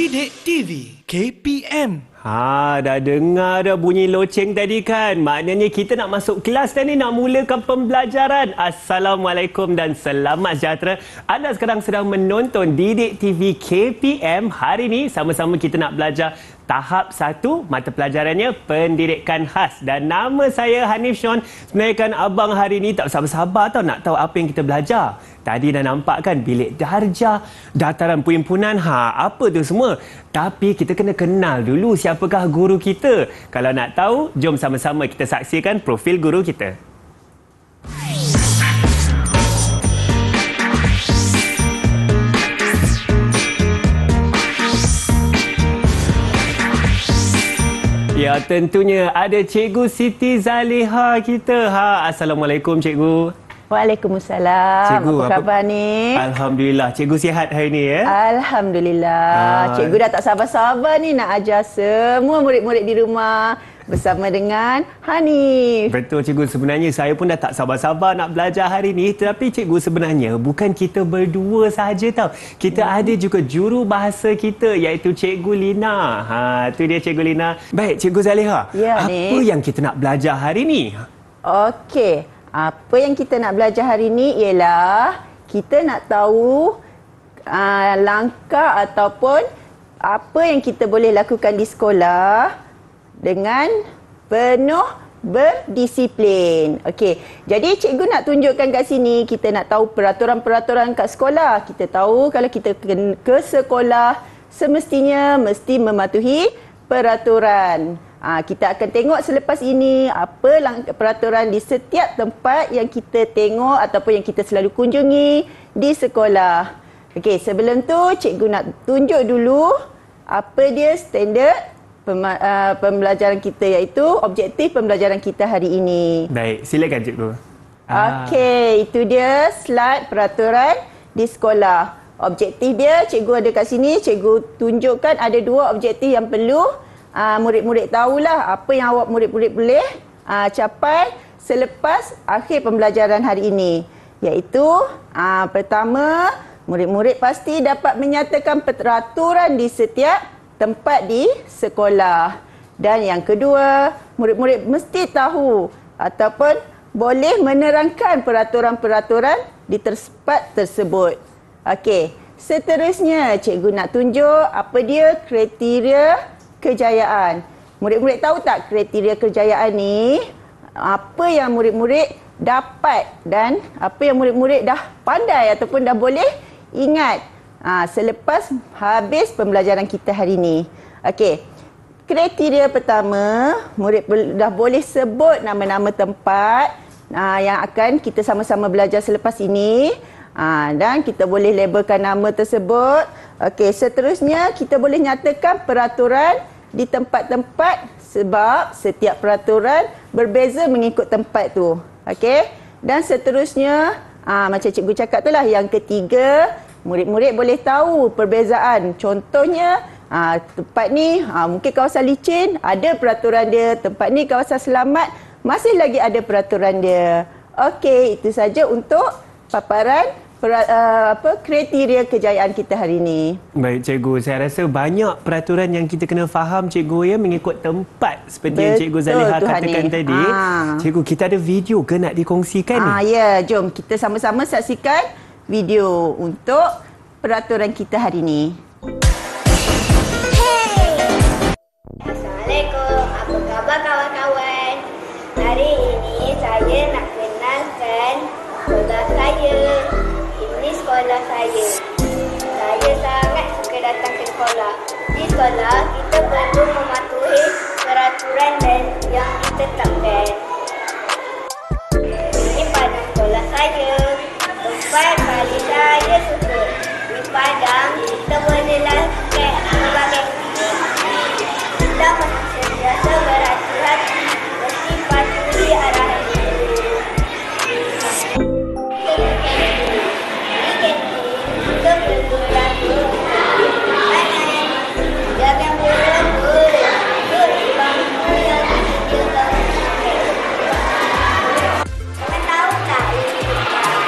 Didik TV KPM. Dah dengar dah bunyi loceng tadi kan? Maknanya kita nak masuk kelas dah ni, nak mulakan pembelajaran. Assalamualaikum dan selamat sejahtera. Anda sekarang sedang menonton Didik TV KPM. Hari ni sama-sama kita nak belajar tahap 1, mata pelajarannya pendidikan khas. Dan nama saya Hanif Sean. Sebenarnya kan abang hari ni tak sabar-sabar tau nak tahu apa yang kita belajar. Tadi dah nampak kan bilik darjah, dataran perhimpunan, apa tu semua. Tapi kita kena kenal dulu siapakah guru kita. Kalau nak tahu, jom sama-sama kita saksikan profil guru kita. Ya, tentunya ada Cikgu Siti Zaliha kita. Assalamualaikum Cikgu. Waalaikumsalam. Cikgu, apa khabar ni? Alhamdulillah. Cikgu sihat hari ni ya? Alhamdulillah. Cikgu dah tak sabar-sabar ni nak ajar semua murid-murid di rumah bersama dengan Hanif. Betul Cikgu. Sebenarnya saya pun dah tak sabar-sabar nak belajar hari ni. Tetapi Cikgu, sebenarnya bukan kita berdua sahaja tau. Kita ada juga juru bahasa kita, iaitu Cikgu Lina. Tu dia Cikgu Lina. Baik Cikgu Zaliha. Ya, apa yang kita nak belajar hari ni? Okey. Apa yang kita nak belajar hari ni ialah kita nak tahu langkah ataupun apa yang kita boleh lakukan di sekolah dengan penuh berdisiplin. Okey. Jadi cikgu nak tunjukkan kat sini, kita nak tahu peraturan-peraturan kat sekolah. Kita tahu kalau kita ke sekolah semestinya mesti mematuhi peraturan. Kita akan tengok selepas ini apa peraturan di setiap tempat yang kita tengok ataupun yang kita selalu kunjungi di sekolah. Okey, sebelum tu cikgu nak tunjuk dulu apa dia standard pembelajaran kita, iaitu objektif pembelajaran kita hari ini. Baik, silakan Cikgu. Okey, itu dia slide peraturan di sekolah. Objektif dia cikgu ada kat sini. Cikgu tunjukkan ada 2 objektif yang perlu murid-murid tahulah apa yang awak murid-murid boleh capai selepas akhir pembelajaran hari ini. Iaitu pertama, murid-murid pasti dapat menyatakan peraturan di setiap tempat di sekolah. Dan yang kedua, murid-murid mesti tahu ataupun boleh menerangkan peraturan-peraturan di tempat tersebut. Okey, seterusnya cikgu nak tunjuk apa dia kriteria kejayaan. Murid-murid tahu tak kriteria kejayaan ni? Apa yang murid-murid dapat dan apa yang murid-murid dah pandai ataupun dah boleh ingat selepas habis pembelajaran kita hari ini. Okey. Kriteria pertama, murid dah boleh sebut nama-nama tempat yang akan kita sama-sama belajar selepas ini. Dan kita boleh labelkan nama tersebut. Okey, seterusnya kita boleh nyatakan peraturan di tempat-tempat sebab setiap peraturan berbeza mengikut tempat tu. Okey? Dan seterusnya macam cikgu cakap itulah, yang ketiga, murid-murid boleh tahu perbezaan. Contohnya tempat ni mungkin kawasan licin, ada peraturan dia. Tempat ni kawasan selamat, masih lagi ada peraturan dia. Okey, itu saja untuk paparan kriteria kejayaan kita hari ini. Baik Cikgu, saya rasa banyak peraturan yang kita kena faham Cikgu ya, mengikut tempat seperti yang Cikgu Zaliha katakan tadi. Cikgu, kita ada video ke nak dikongsikan ni? Ya, jom kita sama-sama saksikan video untuk peraturan kita hari ini. Assalamualaikum, apa khabar kawan-kawan? Hari ini saya nak kenalkan sekolah saya. Ini sekolah saya. Saya sangat suka datang ke sekolah. Di sekolah kita perlu mematuhi peraturan dan yang ditetapkan. Ini padang sekolah saya. Tempat paling saya suka. Di padang kita boleh lakukan berbagai aktiviti. Kita mesti sentiasa berhati-hati, mesti patuhi arahan guru. Kita perlu jaga makanan. Jangan berlembut. Beri bangku yang disediakan. Kamu tahu tak ini? Kita tahu.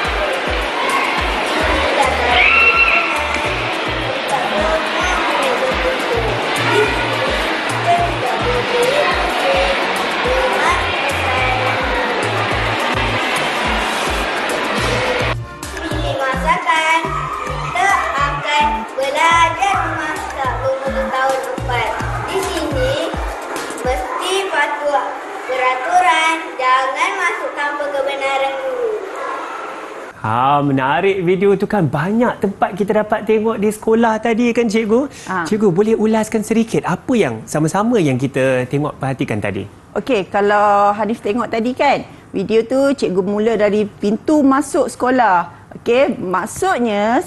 Menarik video tu kan. Banyak tempat kita dapat tengok di sekolah tadi kan cikgu. Cikgu boleh ulaskan sedikit apa yang sama-sama yang kita tengok perhatikan tadi? Okey, kalau Hanif tengok tadi kan, video tu cikgu mula dari pintu masuk sekolah. Okey, maksudnya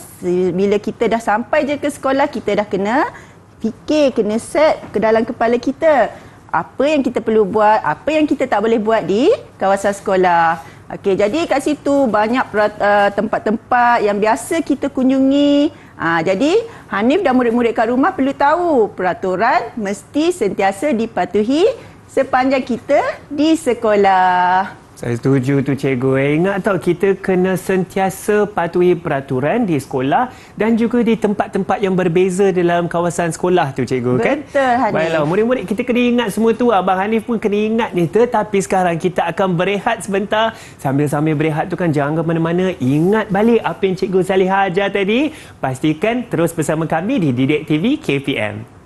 bila kita dah sampai je ke sekolah, kita dah kena fikir, kena set ke dalam kepala kita apa yang kita perlu buat, apa yang kita tak boleh buat di kawasan sekolah. Okey, jadi kat situ banyak tempat-tempat yang biasa kita kunjungi. Jadi Hanif dan murid-murid kat rumah perlu tahu peraturan mesti sentiasa dipatuhi sepanjang kita di sekolah. Saya setuju tu cikgu. Ingat tak, kita kena sentiasa patuhi peraturan di sekolah dan juga di tempat-tempat yang berbeza dalam kawasan sekolah tu cikgu. Betul, kan? Betul Hanif. Baiklah, murid-murid kita kena ingat semua tu. Abang Hanif pun kena ingat ni. Tetapi sekarang kita akan berehat sebentar. Sambil-sambil berehat tu kan jangan ke mana-mana. Ingat balik apa yang Cikgu Zaliha ajar tadi. Pastikan terus bersama kami di Didik TV KPM.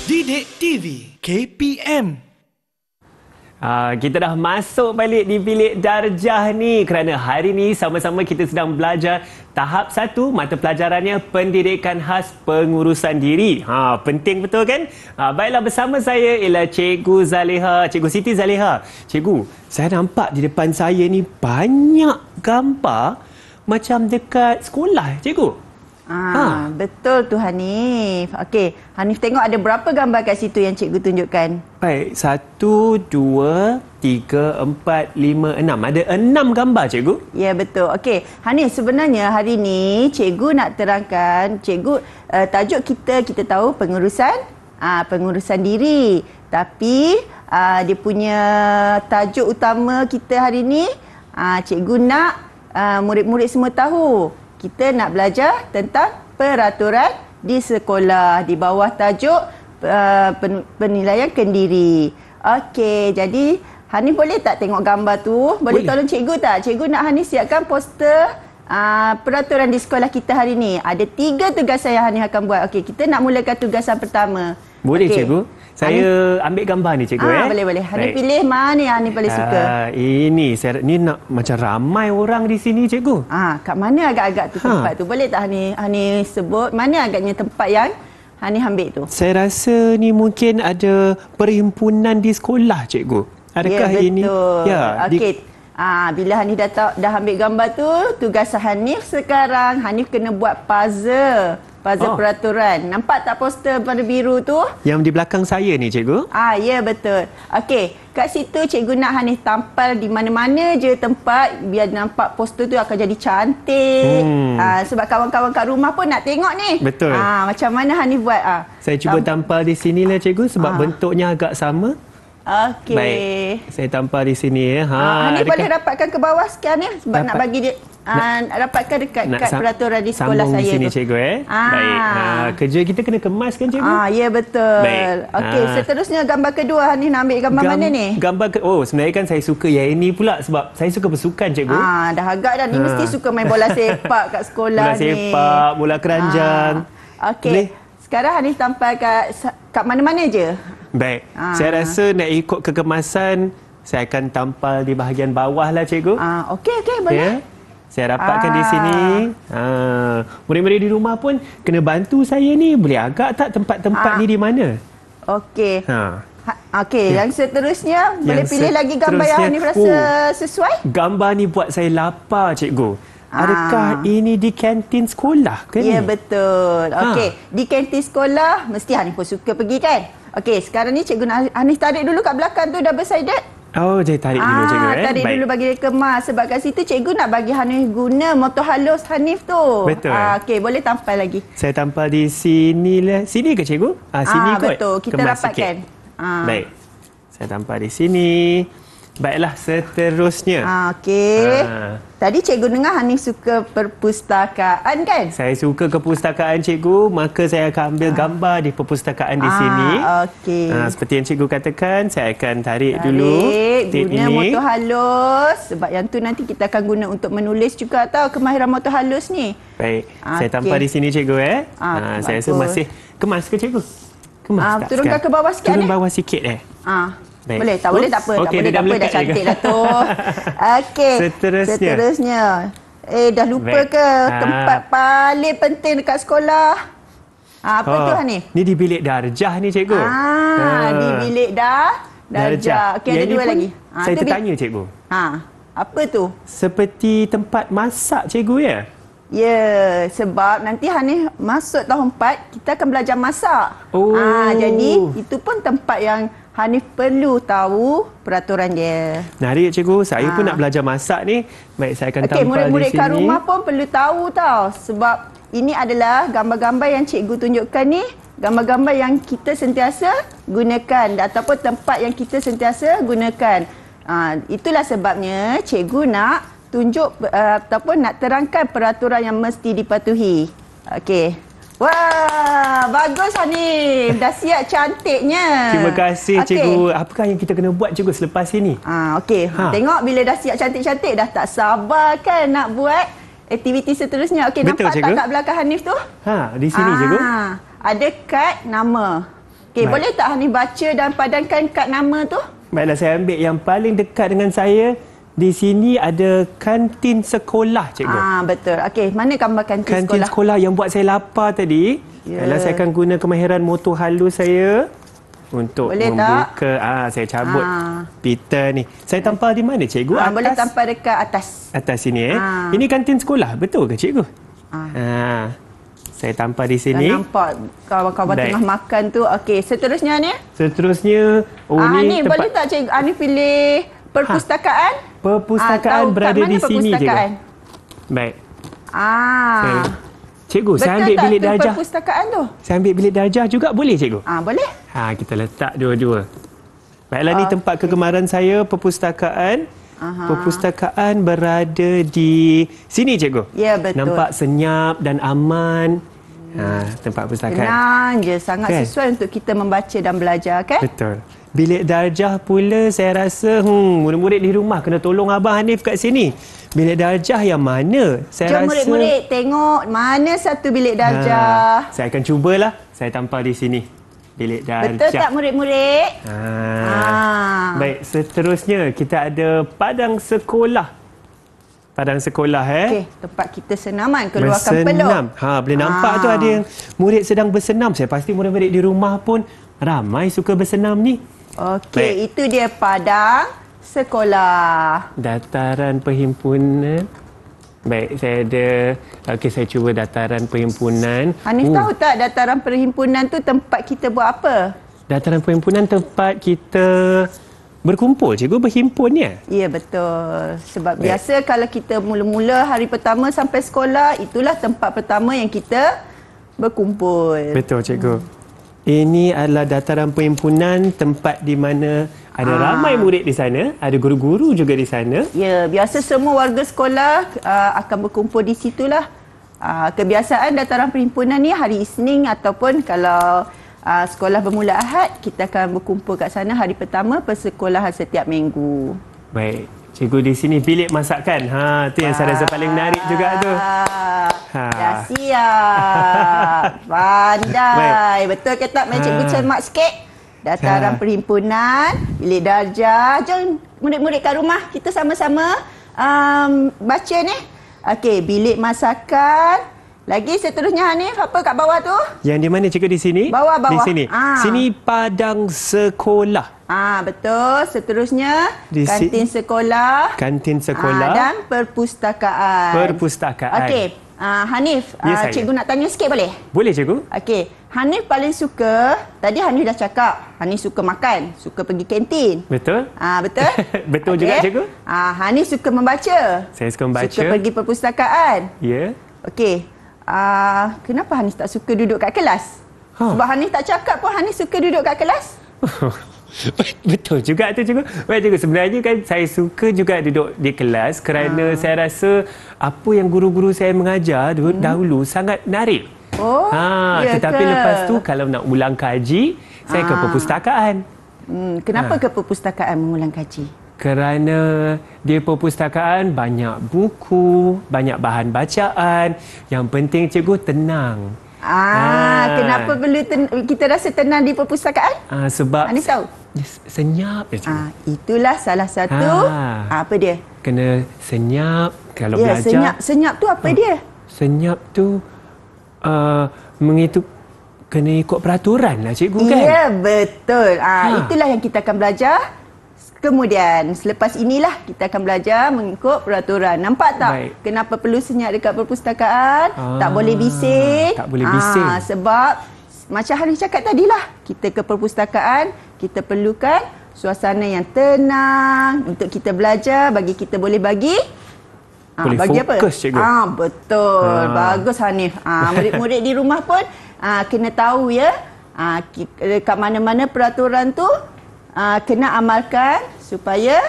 Didik TV KPM. Kita dah masuk balik di bilik darjah ni kerana hari ni sama-sama kita sedang belajar tahap 1 mata pelajarannya pendidikan khas pengurusan diri. Penting betul kan? Baiklah, bersama saya ialah Cikgu Zaliha, Cikgu Siti Zaliha. Cikgu, saya nampak di depan saya ni banyak gambar macam dekat sekolah, Cikgu. Betul tu Hanif. Okey, Hanif tengok ada berapa gambar kat situ yang cikgu tunjukkan? Baik, 1, 2, 3, 4, 5, 6. Ada 6 gambar, cikgu? Ya, betul. Okey, Hanif, sebenarnya hari ni cikgu nak terangkan, tajuk kita tahu pengurusan diri. Tapi dia punya tajuk utama kita hari ni, cikgu nak murid-murid semua tahu. Kita nak belajar tentang peraturan di sekolah di bawah tajuk penilaian kendiri. Okey, jadi Hanif boleh tak tengok gambar tu? Boleh tolong cikgu tak? Cikgu nak Hanif siapkan poster peraturan di sekolah kita hari ni. Ada 3 tugasan yang Hanif akan buat. Okey, kita nak mulakan tugasan pertama. Boleh, cikgu. Saya ambil gambar ni, cikgu. Boleh. Hanif pilih mana yang Hanif paling suka. Ini nak macam ramai orang di sini, cikgu. Kat mana agak-agak tu tempat tu? Boleh tak Hanif sebut mana agaknya tempat yang Hanif ambil tu? Saya rasa ni mungkin ada perhimpunan di sekolah, cikgu. Adakah ini? Ya, betul. Okey. Bila Hanif dah ambil gambar tu, tugas Hanif sekarang, Hanif kena buat puzzle peraturan. Nampak tak poster warna biru tu? Yang di belakang saya ni, cikgu? Ya, betul. Okey, kat situ cikgu nak Hanif tampal di mana-mana je tempat biar nampak poster tu akan jadi cantik. Sebab kawan-kawan kat rumah pun nak tengok ni. Betul. Macam mana Hanif buat? Saya cuba tampal di sinilah, cikgu, sebab bentuknya agak sama. Okey. Baik, saya tampal di sini. Hanif boleh rapatkan ke bawah sekian ya, sebab nak bagi dia rapatkan dekat peraturan di sekolah saya di sini, tu. cikgu. Baik. Kerja kita kena kemas kan, cikgu? Ya, betul. Baik. Okey, seterusnya gambar kedua, Hanif nak ambil gambar mana ni? Sebenarnya kan saya suka yang ini pula sebab saya suka bersukan, cikgu. Dah agak dah ni mesti suka main bola sepak kat sekolah bola sepak, bola keranjang. Okey. Sekarang Hanif tampal kat mana-mana je. Baik. Saya rasa nak ikut kekemasan, saya akan tampal di bahagian bawah lah, cikgu. Okey, boleh. Saya rapatkan di sini. Murid-murid di rumah pun kena bantu saya ni. Boleh agak tak tempat-tempat ni di mana? Okey. Okey, yang seterusnya boleh pilih lagi gambar yang Hanif rasa sesuai? Gambar ni buat saya lapar, cikgu. Adakah ini di kantin sekolah ke ni? Ya, betul. Okey, di kantin sekolah mesti Hanif pun suka pergi kan? Okey, sekarang ni cikgu nak Hanif tarik dulu kat belakang tu double sided. Oh, jadi tarik dulu cikgu. Tarik dulu bagi dia kemas. Sebab kat situ cikgu nak bagi Hanif guna motor halus Hanif tu. Betul. Okey, boleh tampal lagi. Saya tampal di sini lah. Sini ke cikgu? Sini kot. Betul, kita Kemas rapatkan. Baik. Saya tampal di sini. Baiklah, seterusnya. Okey. Tadi cikgu dengar Hanif suka perpustakaan kan? Saya suka kepustakaan cikgu, maka saya akan ambil gambar di perpustakaan di sini. Okey. Seperti yang cikgu katakan, saya akan tarik dulu tip guna ini. motor halus. Sebab yang tu nanti kita akan guna untuk menulis juga tau, kemahiran motor halus ni. Baik, saya tampal di sini cikgu. Saya rasa masih kemas ke cikgu? Kemas tak turunkan sekarang? ke bawah sikit. Turun bawah sikit Baik. Boleh tak? Boleh tak apa? Okey, tak boleh dah tak apa, dah melekat cantik je. dah tu. Okey. Seterusnya. Dah lupa Baik. ke tempat paling penting dekat sekolah? Apa tu Hanif? Ni di bilik darjah ni cikgu. Di bilik darjah. Okey, ada Yang ni dua pun lagi. Saya tertanya cikgu. Apa tu? Seperti tempat masak cikgu ya? Ya, sebab nanti Hanif masuk tahun 4, kita akan belajar masak. Jadi, itu pun tempat yang Hanif perlu tahu peraturan dia. Menarik cikgu, saya pun nak belajar masak ni. Baik, saya akan tampal di sini. Murid-murid kat rumah pun perlu tahu tau. Sebab ini adalah gambar-gambar yang cikgu tunjukkan ni. Gambar-gambar yang kita sentiasa gunakan. Ataupun tempat yang kita sentiasa gunakan. Itulah sebabnya cikgu nak tunjuk ataupun nak terangkan peraturan yang mesti dipatuhi. Okey. Wah, bagus Hanif. Dah siap cantiknya. Terima kasih cikgu. Apakah yang kita kena buat cikgu selepas ini? Okey. Tengok bila dah siap cantik-cantik, dah tak sabar kan nak buat aktiviti seterusnya. Okey, nampak cikgu? Tak kat belakang Hanif tu? Di sini cikgu. Ada kad nama. Okey, boleh tak Hanif baca dan padankan kad nama tu? Baiklah, saya ambil yang paling dekat dengan saya. Di sini ada kantin sekolah cikgu. Betul. Okey, mana gambar kantin sekolah? Kantin sekolah yang buat saya lapar tadi. Kalau saya akan guna kemahiran motor halus saya untuk boleh membuka. Saya cabut pita ni. Saya tampal di mana cikgu? Atas? Boleh tampal dekat atas. Atas sini Ini kantin sekolah, betul ke cikgu? Saya tampal di sini. Dah nampak kawan-kawan tengah makan tu. Okey, seterusnya ni? Seterusnya, ni tempat... boleh tak cikgu Ani pilih perpustakaan? Perpustakaan berada di sini cikgu. Baik. Cikgu, betul saya ambil bilik darjah. Perpustakaan tu? Saya ambil bilik darjah juga boleh cikgu? Boleh. Kita letak dua-dua. Baiklah, ni tempat kegemaran saya, perpustakaan. Perpustakaan berada di sini cikgu. Ya, betul. Nampak senyap dan aman. Tempat perpustakaan. Tenang je, sangat sesuai untuk kita membaca dan belajar kan? Betul. Bilik darjah pula saya rasa murid-murid di rumah kena tolong Abang Hanif kat sini. Bilik darjah yang mana? Saya rasa murid-murid tengok mana satu bilik darjah. Saya akan cubalah. Saya tampal di sini. Bilik darjah. Betul tak murid-murid? Baik, seterusnya kita ada padang sekolah. Padang sekolah Okey, tempat kita senaman, keluarkan peluk. Boleh nampak tu ada yang murid sedang bersenam. Saya pasti murid-murid di rumah pun ramai suka bersenam ni. Okey, itu dia padang sekolah. Dataran perhimpunan. Baik, saya ada. Okey, saya cuba dataran perhimpunan. Hanif tahu tak dataran perhimpunan tu tempat kita buat apa? Dataran perhimpunan tempat kita berkumpul, cikgu, berhimpun ya? Ya, betul. Sebab biasa kalau kita mula-mula hari pertama sampai sekolah, itulah tempat pertama yang kita berkumpul. Betul, cikgu. Ini adalah dataran perhimpunan, tempat di mana ada ramai murid di sana, ada guru-guru juga di sana. Ya, biasa semua warga sekolah akan berkumpul di situlah. Kebiasaan dataran perhimpunan ni hari Isnin ataupun kalau sekolah bermula Ahad, kita akan berkumpul kat sana hari pertama persekolahan setiap minggu. Baik. Cikgu, di sini bilik masakan. Tu yang saya rasa paling menarik juga tu. Dah siap. Pandai. Betul ke tak? Main cikgu cermat sikit. Dataran perhimpunan, bilik darjah. Jom murid-murid kat rumah kita sama-sama baca ni. Okey, bilik masakan. Lagi seterusnya Hanif, apa kat bawah tu? Yang di mana cikgu? Di sini? Bawah. Di sini. Sini padang sekolah. Betul. Seterusnya kantin sekolah. Kantin sekolah. Dan perpustakaan. Perpustakaan. Okey. Hanif, Ya, saya. cikgu nak tanya sikit boleh? Boleh cikgu? Okey, Hanif paling suka, tadi Hanif dah cakap, Hanif suka makan, suka pergi kantin. Betul? Betul? Betul juga, cikgu. Hanif suka membaca. Saya suka membaca. Suka pergi perpustakaan. Ya. Okey. Kenapa Hanif tak suka duduk kat kelas? Sebab Hanif tak cakap pun Hanif suka duduk kat kelas. Betul juga tu cikgu. Baik cikgu, sebenarnya kan saya suka juga duduk di kelas kerana saya rasa apa yang guru-guru saya mengajar dahulu sangat menarik. Tetapi lepas tu kalau nak ulang kaji, saya ke perpustakaan. Kenapa ke perpustakaan mengulang kaji? Kerana di perpustakaan banyak buku, banyak bahan bacaan. Yang penting cikgu tenang. Kenapa perlu kita rasa tenang di perpustakaan? Sebab Hanif tahu? Senyap je cikgu. Itulah salah satu apa dia? Kena senyap kalau belajar. Senyap tu apa dia? Senyap tu kena ikut peraturan lah cikgu kan? Ya, betul. Itulah yang kita akan belajar. Kemudian selepas inilah kita akan belajar mengikut peraturan. Nampak tak? Baik. Kenapa perlu senyap dekat perpustakaan? Tak boleh bising. Tak boleh bising. Sebab macam Hanif cakap tadilah, kita ke perpustakaan, kita perlukan suasana yang tenang untuk kita belajar, bagi kita boleh bagi boleh bagi fokus, apa? cikgu. Betul. Bagus Hanif. Murid-murid di rumah pun kena tahu ya. Kat mana-mana peraturan tu kena amalkan supaya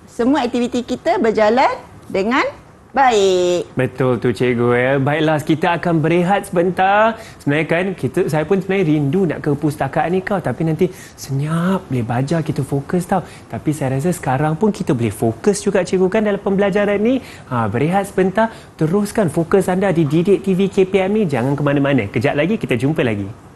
semua aktiviti kita berjalan dengan baik. Betul tu cikgu ya. Baiklah, kita akan berehat sebentar. Sebenarnya kan saya pun sebenarnya rindu nak ke perpustakaan ni tapi nanti senyap boleh belajar, kita fokus tau. Tapi saya rasa sekarang pun kita boleh fokus juga cikgu kan dalam pembelajaran ni. Berehat sebentar, teruskan fokus anda di Didik TV KPM ni, jangan ke mana-mana. Kejap lagi kita jumpa lagi.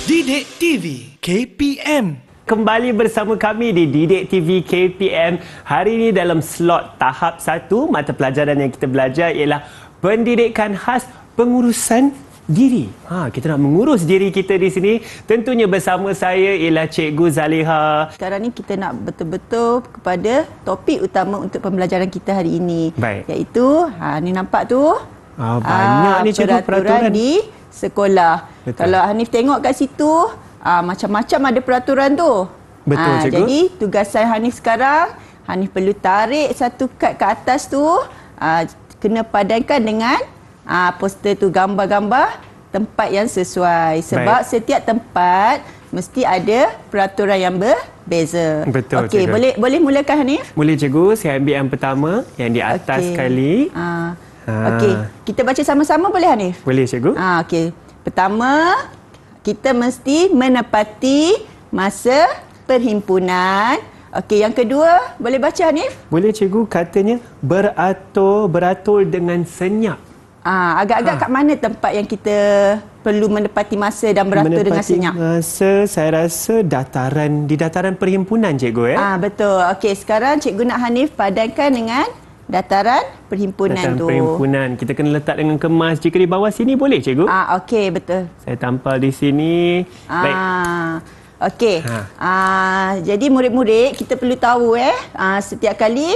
Didik TV KPM. Kembali bersama kami di Didik TV KPM. Hari ini dalam slot tahap 1, mata pelajaran yang kita belajar ialah pendidikan khas pengurusan diri. Kita nak mengurus diri kita di sini. Tentunya bersama saya ialah Cikgu Zaliha. Sekarang ni kita nak betul-betul kepada topik utama untuk pembelajaran kita hari ini. Baik. Iaitu, ni nampak tu. Banyak ni cikgu peraturan di sekolah. Betul. Kalau Hanif tengok kat situ, macam-macam ada peraturan tu. Betul, cikgu. Jadi tugasan Hanif sekarang, Hanif perlu tarik satu kad ke atas tu, kena padankan dengan poster tu, gambar-gambar tempat yang sesuai. Sebab setiap tempat mesti ada peraturan yang berbeza. Betul, Okey, cikgu. boleh mulakan Hanif? Boleh cikgu, saya ambil yang pertama, yang di atas sekali. Okey, kita baca sama-sama boleh Hanif? Boleh cikgu? Okey. Pertama, kita mesti menepati masa perhimpunan. Okey, yang kedua, boleh baca Hanif? Boleh cikgu, katanya beratur dengan senyap. Agak-agak kat mana tempat yang kita perlu menepati masa dan beratur dengan senyap? Masa, saya rasa di dataran perhimpunan cikgu ya. Betul. Okey, sekarang cikgu nak Hanif padankan dengan dataran perhimpunan tu. Dataran perhimpunan. Kita kena letak dengan kemas. Jika di bawah sini boleh cikgu? Okey, betul. Saya tampal di sini. Baik. Okey. Jadi murid-murid kita perlu tahu setiap kali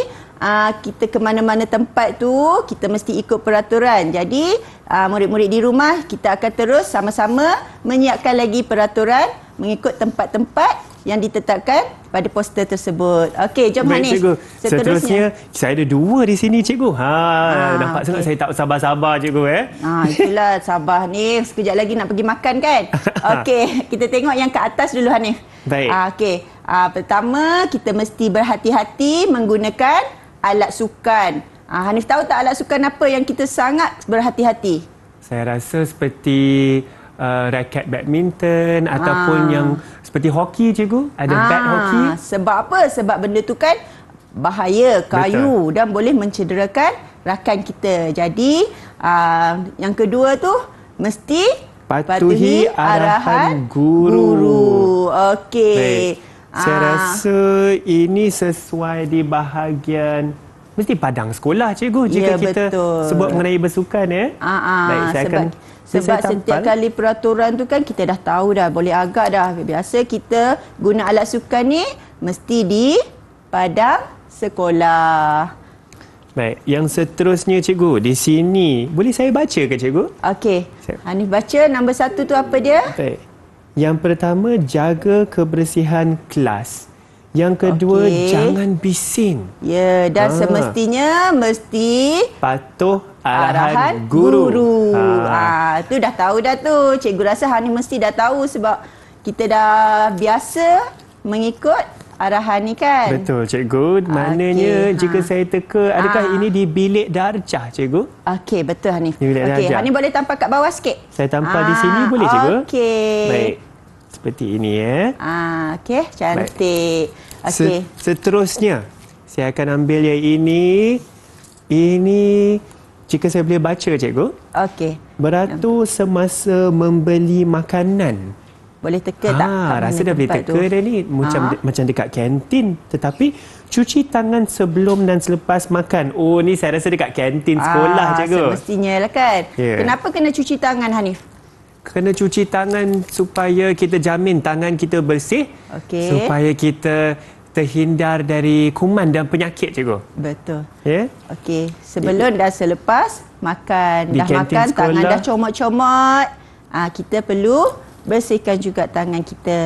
kita ke mana-mana tempat tu kita mesti ikut peraturan. Jadi murid-murid di rumah kita akan terus sama-sama menyiapkan lagi peraturan mengikut tempat-tempat yang ditetapkan pada poster tersebut. Okey, jom Baik, Hanif. cikgu. Seterusnya saya ada 2 di sini cikgu. Nampak sangat saya tak sabar-sabar cikgu Itulah sabar Hanif. Sekejap lagi nak pergi makan kan? Okey, kita tengok yang ke atas dulu Hanif. Baik. Okey. Pertama, kita mesti berhati-hati menggunakan alat sukan. Hanif tahu tak alat sukan apa yang kita sangat berhati-hati? Saya rasa seperti raket badminton ataupun yang seperti hoki, cikgu? Ada bat hoki? Sebab apa? Sebab benda tu kan bahaya, kayu. Betul. Dan boleh mencederakan rakan kita. Jadi, yang kedua tu mesti patuhi arahan guru. Okey. Saya rasa ini sesuai di bahagian mesti padang sekolah, cikgu, jika kita sebut mengenai bersukan, ya. Baik, saya akan sebab setiap kali peraturan tu kan kita dah tahu dah, boleh agak dah. Biasa kita guna alat sukan ni mesti di padang sekolah. Baik, yang seterusnya, cikgu, di sini boleh saya baca ke, cikgu? Okey. Hanif baca nombor 1 tu apa dia? Baik. Yang pertama, jaga kebersihan kelas. Yang kedua, jangan bising. Ya, dan semestinya mesti patuh arahan guru. Tu dah tahu dah tu. Cikgu rasa Hanif mesti dah tahu sebab kita dah biasa mengikut arahan ni kan. Betul, cikgu. Maknanya jika saya teka, adakah ini di bilik darjah, cikgu? Okey, betul Hanif. Okey, Hanif boleh tampal kat bawah sikit? Saya tampal di sini boleh, cikgu? Okey. Baik. Seperti ini, ya. Okey, cantik. Okey. Seterusnya, saya akan ambil yang ini. Ini, jika saya boleh baca, cikgu. Okey. Beratur semasa membeli makanan. Boleh teka tak? Rasa dah boleh teka dah ni. Macam dekat kantin. Tetapi cuci tangan sebelum dan selepas makan. Oh, ni saya rasa dekat kantin sekolah, cikgu. Semestinya lah kan. Kenapa kena cuci tangan, Hanif? Kena cuci tangan supaya kita jamin tangan kita bersih. Supaya kita terhindar dari kuman dan penyakit, cikgu. Betul. Ya? Okey. Sebelum dan selepas makan. Di dah makan, sekolah, tangan dah comot-comot. Kita perlu bersihkan juga tangan kita.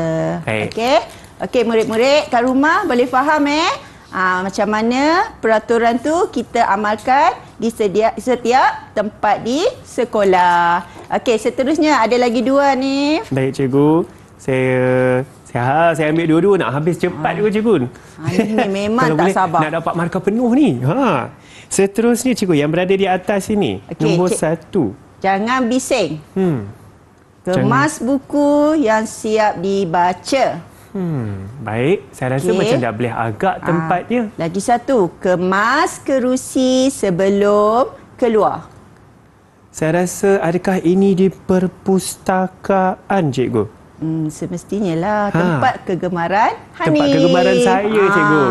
Okey. Okey, murid-murid kat rumah boleh faham macam mana peraturan tu kita amalkan di setiap tempat di sekolah. Okey, seterusnya ada lagi 2 ni. Baik, cikgu. Saya ambil dua-dua, nak habis cepat juga, cikgu. Ini memang tak sabar. Nak dapat markah penuh ni. Seterusnya, cikgu, yang berada di atas ini. Nombor 1. Jangan bising. Kemas buku yang siap dibaca. Baik, saya rasa macam dah boleh agak tempatnya. Lagi satu, kemas kerusi sebelum keluar. Saya rasa adakah ini di perpustakaan, cikgu? Semestinya lah. Tempat kegemaran Hanif. Tempat kegemaran saya, cikgu.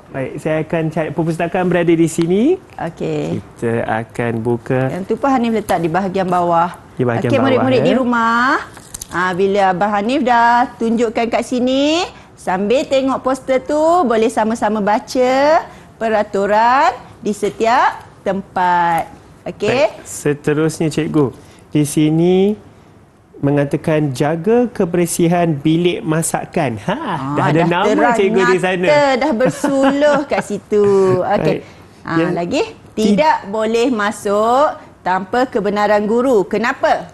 Baik, saya akan cari perpustakaan berada di sini. Okey. Kita akan buka. Yang tu pun Hanif letak di bahagian bawah. Di bahagian bawah. Murid-murid di rumah. Bila Abang Hanif dah tunjukkan kat sini, sambil tengok poster tu, boleh sama-sama baca peraturan di setiap tempat. Okey? Seterusnya, cikgu. Di sini mengatakan jaga kebersihan bilik masakan. Dah ada nama cikgu di sana. Dah bersuluh kat situ. Okey. Lagi tidak boleh masuk tanpa kebenaran guru. Kenapa?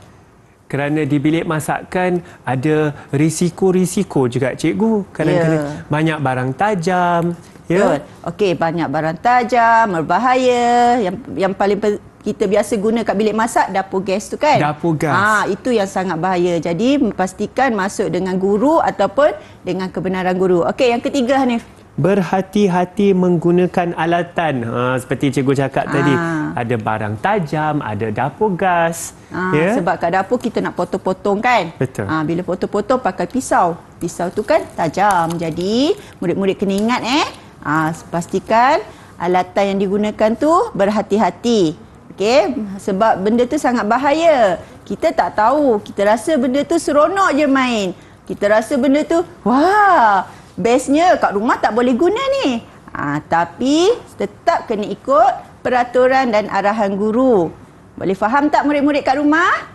Kerana di bilik masakan ada risiko-risiko juga, cikgu. Kadang-kadang banyak barang tajam. Ya. Okey, banyak barang tajam, berbahaya. Yang paling kita biasa guna kat bilik masak, dapur gas tu kan? Dapur gas. Itu yang sangat bahaya. Jadi, pastikan masuk dengan guru ataupun dengan kebenaran guru. Okey, yang ketiga, Hanif. Berhati-hati menggunakan alatan. Seperti cikgu cakap tadi. Ada barang tajam, ada dapur gas. Sebab kat dapur kita nak potong-potong kan? Betul. Bila potong-potong pakai pisau. Pisau tu kan tajam. Jadi, murid-murid kena ingat pastikan alatan yang digunakan tu berhati-hati. Okey, sebab benda tu sangat bahaya. Kita tak tahu, kita rasa benda tu seronok je main. Kita rasa benda tu, wah, bestnya kat rumah tak boleh guna ni. Tapi tetap kena ikut peraturan dan arahan guru. Boleh faham tak murid-murid kat rumah?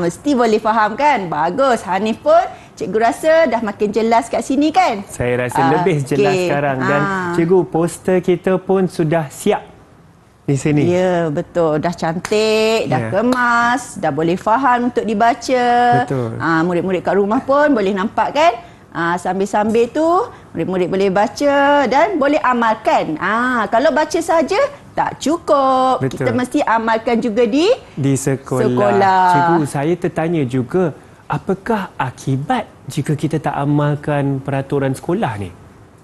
Mesti boleh faham kan? Bagus. Hanif pun cikgu rasa dah makin jelas kat sini kan? Saya rasa lebih jelas sekarang. Dan cikgu, poster kita pun sudah siap di sini. Ya, betul. Dah cantik, dah kemas, dah boleh faham untuk dibaca. Betul. Murid-murid kat rumah pun boleh nampak kan? Sambil-sambil tu murid-murid boleh baca dan boleh amalkan. Kalau baca saja tak cukup. Betul. Kita mesti amalkan juga di sekolah. Cikgu, saya tertanya juga, apakah akibat jika kita tak amalkan peraturan sekolah ni?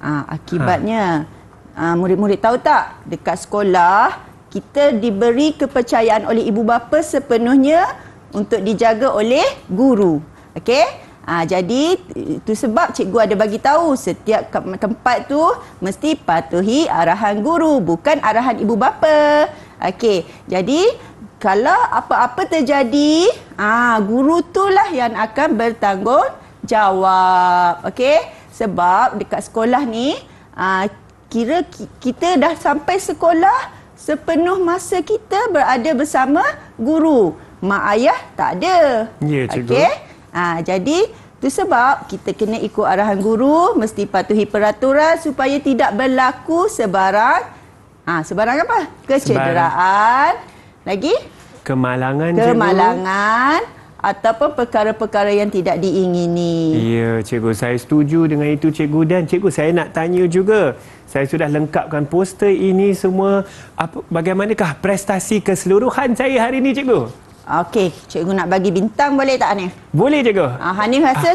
Akibatnya, murid-murid tahu tak, dekat sekolah kita diberi kepercayaan oleh ibu bapa sepenuhnya untuk dijaga oleh guru. Okey? Jadi itu sebab cikgu ada bagi tahu setiap tempat tu mesti patuhi arahan guru, bukan arahan ibu bapa. Okey. Jadi kalau apa-apa terjadi, guru itulah yang akan bertanggungjawab. Okey? Sebab dekat sekolah ni kira kita dah sampai sekolah, sepenuh masa kita berada bersama guru. Mak ayah tak ada. Ya, cikgu. Okey? Jadi itu sebab kita kena ikut arahan guru, mesti patuhi peraturan supaya tidak berlaku sebarang apa? Kecederaan. Lagi? Kemalangan, ataupun perkara-perkara yang tidak diingini. Ya, cikgu, saya setuju dengan itu, cikgu. Dan cikgu, saya nak tanya juga. Saya sudah lengkapkan poster ini semua. Bagaimanakah prestasi keseluruhan saya hari ini, cikgu? Okey, cikgu nak bagi bintang boleh tak, Hanif? Boleh, cikgu. Hanif rasa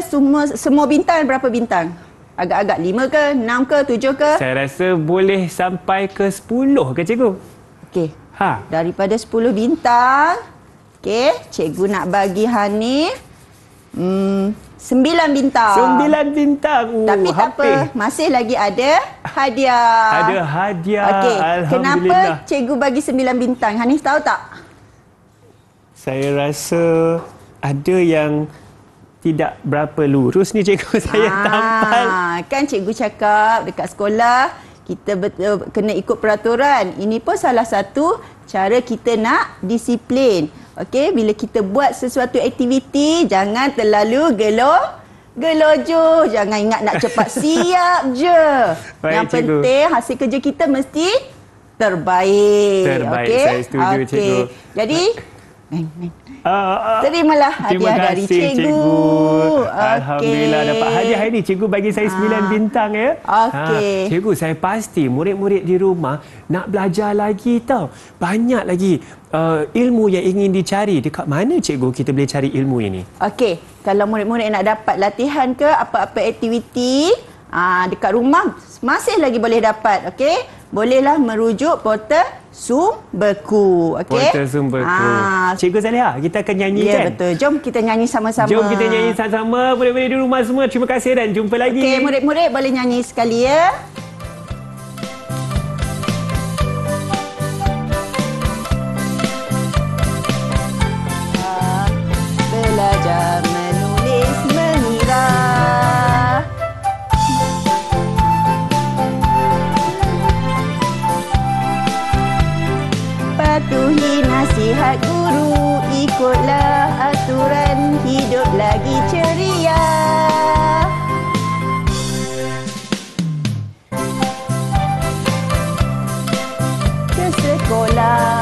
semua bintang berapa bintang? Agak-agak 5 ke, 6 ke, 7 ke? Saya rasa boleh sampai ke 10 ke, cikgu? Okey. Daripada 10 bintang, okey, cikgu nak bagi Hanif 9 bintang. 9 bintang. Tapi tak apa, masih lagi ada hadiah. Ada hadiah. Okey, Alhamdulillah. kenapa cikgu bagi 9 bintang? Hanif tahu tak? Saya rasa ada yang tidak berapa lurus ni, cikgu. Saya tampal. Kan cikgu cakap dekat sekolah kita kena ikut peraturan. Ini pun salah satu cara kita nak disiplin. Okey, bila kita buat sesuatu aktiviti, jangan terlalu gelojoh. Jangan ingat nak cepat siap je. Baik, yang cikgu. penting hasil kerja kita mesti terbaik. Terbaik, okay? saya setuju, cikgu. Jadi terimalah hadiah dari cikgu. Alhamdulillah dapat hadiah hari ini. Cikgu bagi saya 9 bintang ya. Okey. Cikgu, saya pasti murid-murid di rumah nak belajar lagi tau. Banyak lagi ilmu yang ingin dicari. Dekat mana, cikgu, kita boleh cari ilmu ini? Okey, kalau murid-murid nak dapat latihan ke apa-apa aktiviti dekat rumah masih lagi boleh dapat. Okey, bolehlah merujuk portal Sumberku. Okey. Portal Sumberku. Cikgu Zaliha, kita akan nyanyi kan? Ya, betul. Jom kita nyanyi sama-sama. Jom kita nyanyi sama-sama. Murid-murid di rumah semua, terima kasih dan jumpa lagi. Okey, murid-murid boleh nyanyi sekali ya. Belajar menulis mengira. Patuhi nasihat guru, ikutlah aturan, hidup lagi ceria. Ke sekolah